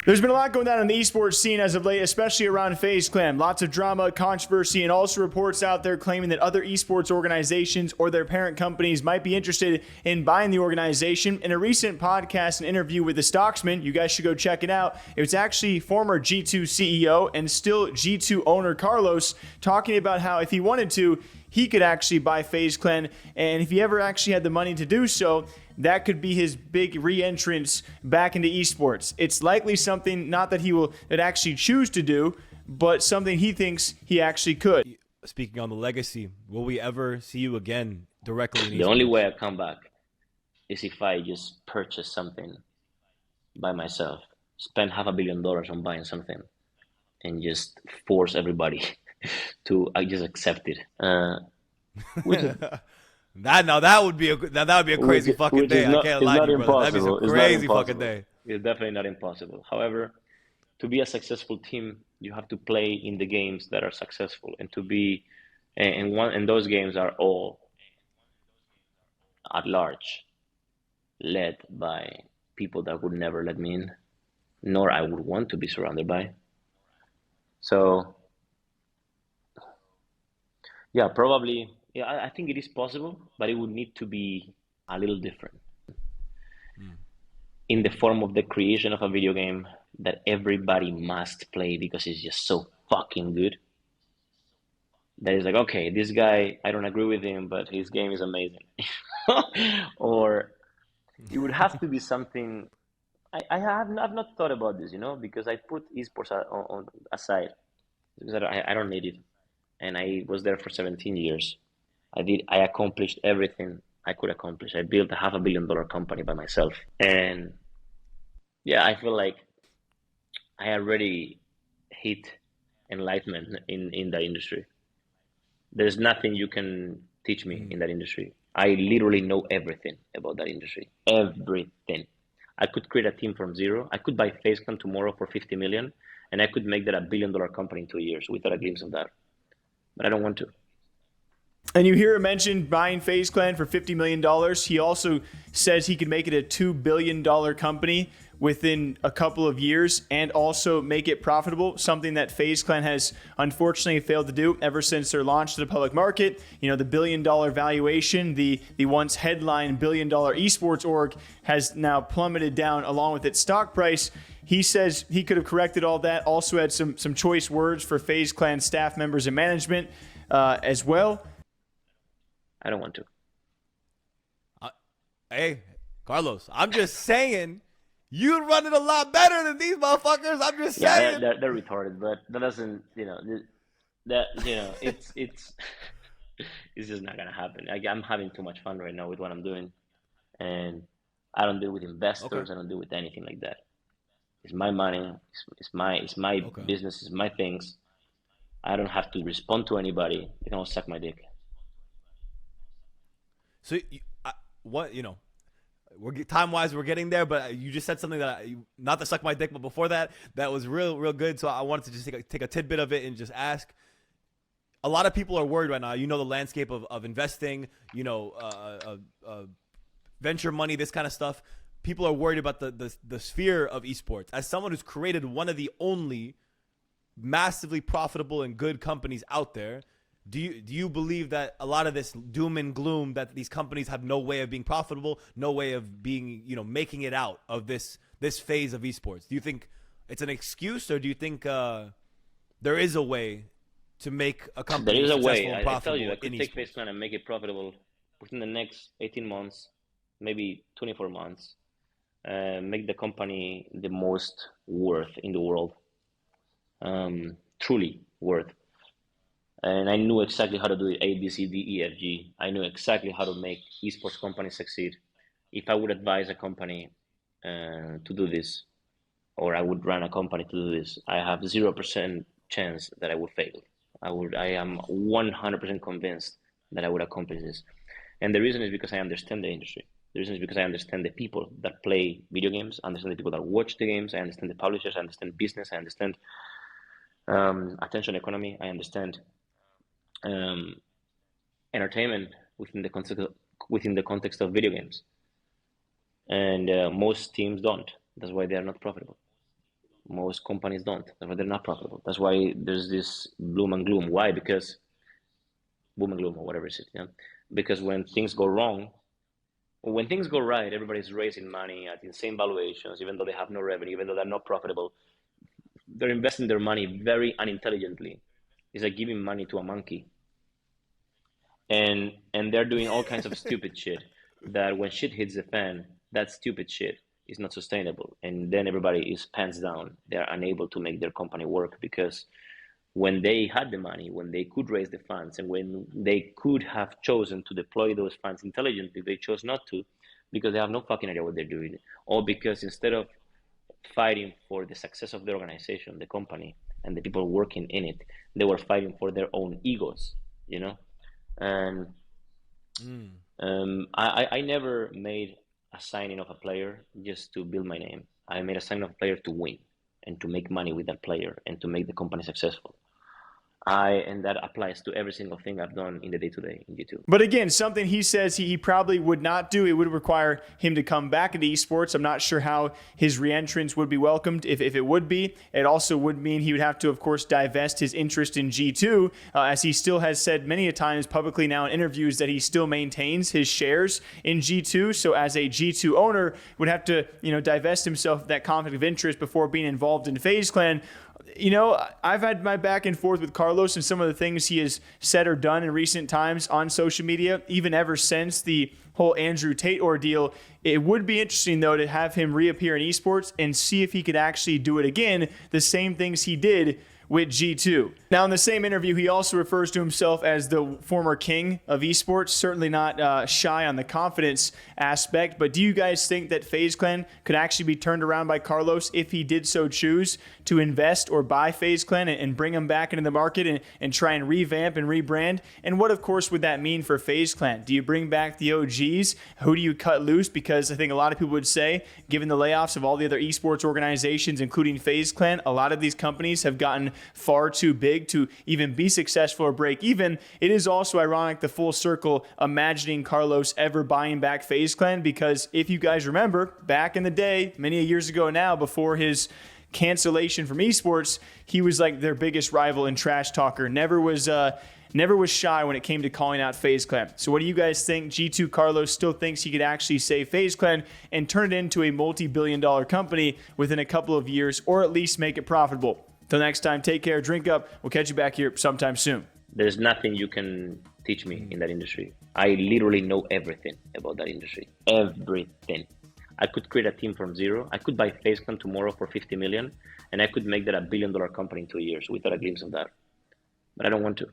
There's been a lot going on in the esports scene as of late, especially around FaZe Clan. Lots of drama, controversy, and also reports out there claiming that other esports organizations or their parent companies might be interested in buying the organization. In a recent podcast and interview with the Stocksman, you guys should go check it out. It was actually former G2 CEO and still G2 owner Carlos talking about how if he wanted to, he could actually buy FaZe Clan, and if he ever actually had the money to do so, that could be his big re-entrance back into esports. It's likely something not that he will actually choose to do, but something he thinks he actually could. Speaking on the legacy, will we ever see you again directly in esports? The only way I come back is if I just purchase something by myself, spend $500 million on buying something, and just force everybody to just accept it. That would be a crazy fucking day. I can't lie to you, brother. That'd be some crazy fucking day. It's definitely not impossible. However, to be a successful team, you have to play in the games that are successful, and to be, and those games are all at large, led by people that would never let me in, nor I would want to be surrounded by. So, yeah, probably. Yeah, I think it is possible, but it would need to be a little different. In the form of the creation of a video game that everybody must play because it's just so fucking good. That is like, okay, this guy, I don't agree with him, but his game is amazing. Or it would have to be something. I've not thought about this, because I put esports on aside because I don't need it, and I was there for 17 years. I accomplished everything I could accomplish. I built a $500 million company by myself. And yeah, I feel like I already hit enlightenment in that industry. There's nothing you can teach me in that industry. I literally know everything about that industry. Everything. I could create a team from zero. I could buy FaZe Clan tomorrow for 50 million, and I could make that $1 billion company in 2 years without a glimpse of that. But I don't want to. And you hear him mention buying FaZe Clan for $50 million. He also says he could make it a $2 billion company within a couple of years and also make it profitable, something that FaZe Clan has unfortunately failed to do ever since their launch to the public market. The $1 billion valuation, the once headline $1 billion esports org has now plummeted down along with its stock price. He says he could have corrected all that, also had some choice words for FaZe Clan staff members and management as well. I don't want to. Hey, Carlos, I'm just saying, you'd run it a lot better than these motherfuckers. I'm just saying. Yeah, they're retarded, but that doesn't, it's it's just not gonna happen. I'm having too much fun right now with what I'm doing, and I don't deal with investors. Okay. I don't deal with anything like that. It's my money. It's my okay. business. It's my things. I don't have to respond to anybody. They can all suck my dick. So, time-wise, we're getting there, but you just said something that, not to suck my dick, but before that was real good. So I wanted to just take a tidbit of it and just ask. A lot of people are worried right now. The landscape of investing, venture money, this kind of stuff. People are worried about the sphere of esports. As someone who's created one of the only massively profitable and good companies out there, do you believe that a lot of this doom and gloom that these companies have no way of being profitable, no way of being, making it out of this phase of esports? Do you think it's an excuse, or do you think there is a way to make a company there is a successful way. and profitable? I tell you, I could take FaZe Clan and make it profitable within the next 18 months, maybe 24 months, make the company the most worth in the world, truly worth. And I knew exactly how to do it, A, B, C, D, E, F, G. I knew exactly how to make esports companies succeed. If I would advise a company to do this, or I would run a company to do this, I have 0% chance that I would fail. I am 100% convinced that I would accomplish this. And the reason is because I understand the industry. The reason is because I understand the people that play video games, I understand the people that watch the games, I understand the publishers, I understand business, I understand attention economy, I understand entertainment within the context of video games, and most teams don't. That's why they are not profitable. Most companies don't. That's why they're not profitable. That's why there's this gloom and gloom. Why? Because boom and gloom or whatever it is. Yeah. Because when things go wrong, when things go right, everybody's raising money at insane valuations, even though they have no revenue, even though they're not profitable. They're investing their money very unintelligently. It's like giving money to a monkey. And they're doing all kinds of stupid shit that when shit hits the fan, that stupid shit is not sustainable. And then everybody is pants down. They're unable to make their company work because when they had the money, when they could raise the funds, and when they could have chosen to deploy those funds intelligently, they chose not to because they have no fucking idea what they're doing. Or because instead of fighting for the success of the organization, the company, and the people working in it, they were fighting for their own egos, you know? And I never made a signing of a player just to build my name. I made a signing of a player to win and to make money with that player and to make the company successful. And that applies to every single thing I've done in the day-to-day in G2. But again, something he says he probably would not do. It would require him to come back into esports. I'm not sure how his reentrance would be welcomed. If it would be, it also would mean he would have to, of course, divest his interest in G2, as he still has said many a times publicly now in interviews that he still maintains his shares in G2. So as a G2 owner, would have to, divest himself of that conflict of interest before being involved in FaZe Clan. I've had my back and forth with Carlos and some of the things he has said or done in recent times on social media, even ever since the whole Andrew Tate ordeal. It would be interesting, though, to have him reappear in esports and see if he could actually do it again, the same things he did with G2. Now, in the same interview, he also refers to himself as the former king of esports, certainly not shy on the confidence aspect, but do you guys think that FaZe Clan could actually be turned around by Carlos if he did so choose to invest or buy FaZe Clan and bring him back into the market and try and revamp and rebrand? And what, of course, would that mean for FaZe Clan? Do you bring back the OGs? Who do you cut loose? Because I think a lot of people would say, given the layoffs of all the other esports organizations, including FaZe Clan, a lot of these companies have gotten far too big to even be successful or break even. It is also ironic, the full circle, imagining Carlos ever buying back FaZe Clan, because if you guys remember, back in the day, many years ago now, before his cancellation from esports, he was like their biggest rival and trash talker. Never was shy when it came to calling out FaZe Clan. So what do you guys think? G2 Carlos still thinks he could actually save FaZe Clan and turn it into a multi-billion-dollar company within a couple of years, or at least make it profitable. Till next time, take care, drink up. We'll catch you back here sometime soon. There's nothing you can teach me in that industry. I literally know everything about that industry. Everything. I could create a team from zero. I could buy FaZe Clan tomorrow for 50 million, and I could make that $1 billion company in 2 years without a glimpse of that. But I don't want to.